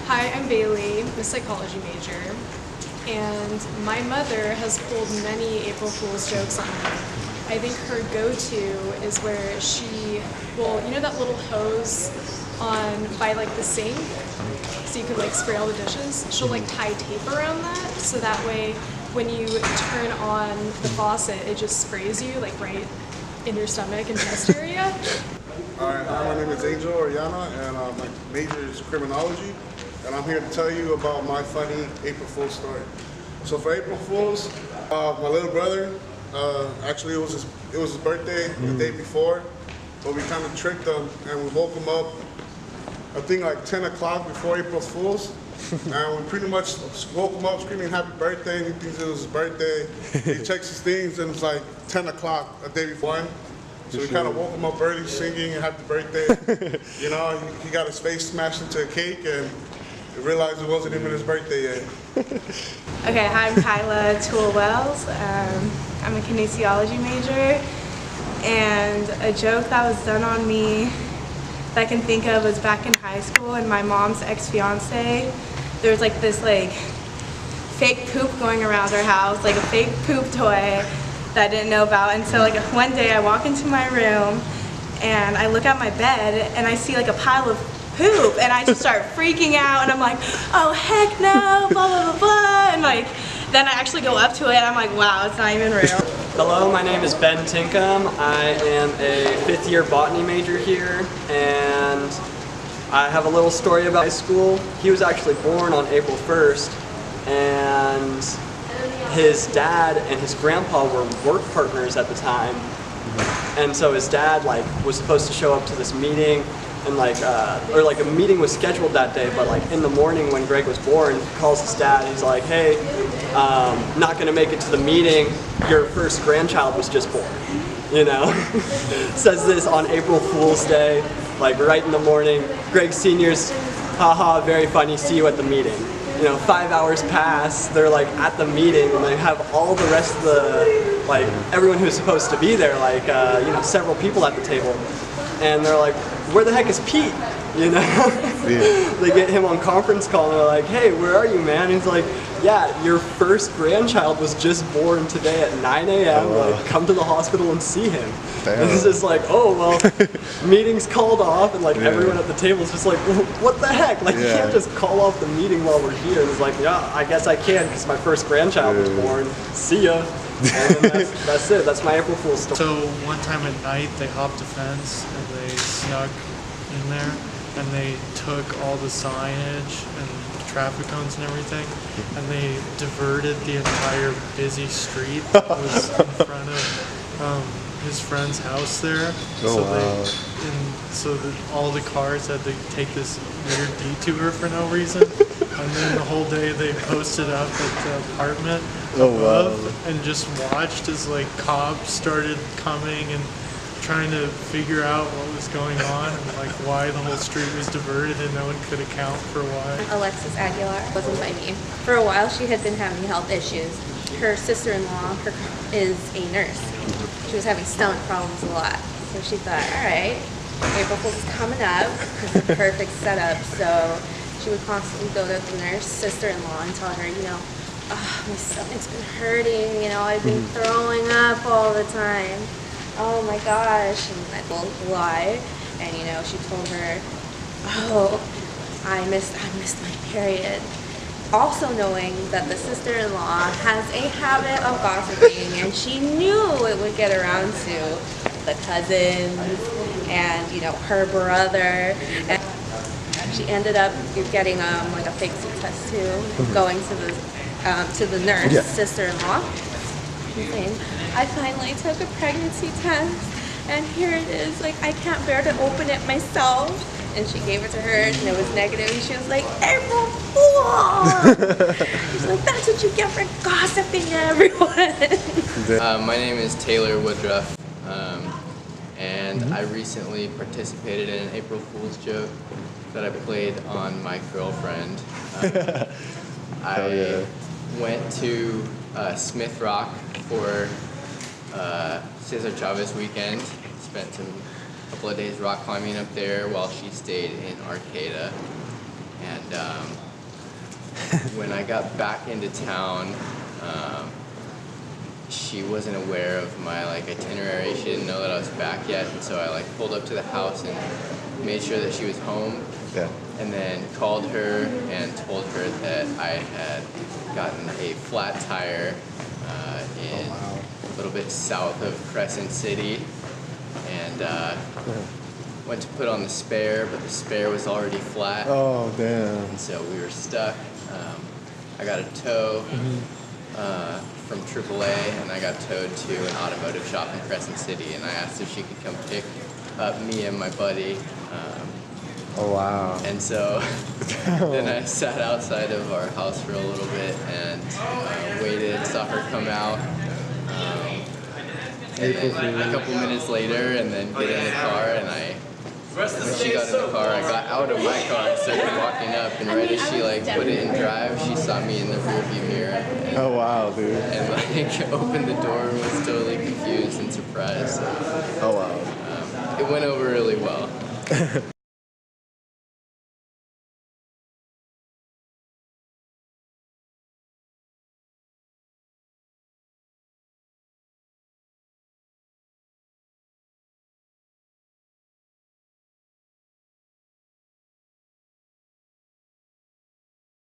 Hi, I'm Bailey. I'm a psychology major, and my mother has pulled many April Fool's jokes on me. I think her go-to is where she will, you know that little hose by like the sink, so you can like spray all the dishes? She'll like tie tape around that, so that way when you turn on the faucet, it just sprays you like right in your stomach and chest area. Alright, my name is Angel Oriana, and my major is criminology, and I'm here to tell you about my funny April Fool's story. So for April Fool's, my little brother, actually it was his birthday the day before, but we kind of tricked him and we woke him up, I think like 10 o'clock before April Fool's, and we pretty much woke him up screaming happy birthday, and he thinks it was his birthday. He checks his things and it's like 10 o'clock the day before. So we kind of woke him up early singing happy birthday. You know, he got his face smashed into a cake and realized it wasn't even his birthday yet. Okay, hi, I'm Kyla Toole-Wells. I'm a kinesiology major, and a joke that was done on me that I can think of was back in high school and my mom's ex-fiance. There was like this like fake poop going around our house, like a fake poop toy that I didn't know about. And so like one day I walk into my room and I look at my bed and I see like a pile of poop and I just start freaking out and I'm like, oh heck no, blah blah blah blah, and like then I actually go up to it and I'm like, wow, it's not even real. Hello, my name is Ben Tinkham. I am a 5th year botany major here, and I have a little story about high school. He was actually born on April 1st, and his dad and his grandpa were work partners at the time. And so his dad was supposed to show up to this meeting, and a meeting was scheduled that day, but in the morning when Greg was born, he calls his dad. He's like, hey, not gonna make it to the meeting. Your first grandchild was just born, you know? Says this on April Fool's Day, right in the morning. Greg Senior's, haha, very funny, see you at the meeting. You know, 5 hours pass, they're at the meeting, and they have all the rest of the, everyone who's supposed to be there, you know, several people at the table. And they're like, where the heck is Pete? You know? Yeah. They get him on conference call and they're like, hey, where are you, man? He's like, yeah, your first grandchild was just born today at 9 a.m. Oh, wow. Come to the hospital and see him. Damn. And it's just like, oh, well, meeting's called off, and yeah. Everyone at the table is just like, well, what the heck? You can't just call off the meeting while we're here. And it's like, yeah, I guess I can because my first grandchild was born. See ya. And that's it. That's my April Fool's story. So one time at night, they hopped a fence and they snuck in there and they took all the signage and traffic cones and everything, and they diverted the entire busy street that was in front of his friend's house there. Oh, wow. So all the cars had to take this weird detour for no reason. And then the whole day they posted up at the apartment above and just watched as cops started coming and trying to figure out what was going on and why the whole street was diverted and no one could account for why. Alexis Aguilar wasn't by me. For a while she had been having health issues. Her sister-in-law is a nurse. She was having stomach problems a lot. So she thought, alright, April Fool's is coming up. It's the perfect setup. So she would constantly go to the nurse sister-in-law and tell her, you know, oh, my stomach's been hurting, you know, I've been throwing up all the time. Oh my gosh, and I told why, and you know, she told her, oh, I missed my period. Also knowing that the sister-in-law has a habit of gossiping, and she knew it would get around to the cousins and, you know, her brother. And she ended up getting a fake test too, going to the nurse, sister-in-law, saying, I finally took a pregnancy test and here it is, I can't bear to open it myself. And she gave it to her and it was negative and she was like, April Fool! She's like, that's what you get for gossiping to everyone. My name is Taylor Woodruff, and I recently participated in an April Fool's joke that I played on my girlfriend. I went to Smith Rock for Cesar Chavez weekend. Spent a couple of days rock climbing up there while she stayed in Arcata. And when I got back into town, she wasn't aware of my itinerary. She didn't know that I was back yet, and so I pulled up to the house and made sure that she was home. Yeah. And then called her and told her that I had gotten a flat tire in a little bit south of Crescent City, and went to put on the spare, but the spare was already flat. Oh, damn. And so we were stuck. I got a tow from AAA, and I got towed to an automotive shop in Crescent City, and I asked if she could come pick up me and my buddy. Oh, wow. And so then I sat outside of our house for a little bit and waited, saw her come out. And then a couple minutes later, and then get in the car, and when she got in the car, I got out of my car and started walking up, and right as she put it in drive, she saw me in the rearview mirror. And, Oh, wow, dude. and opened the door and was totally confused and surprised. So, Oh, wow. it went over really well.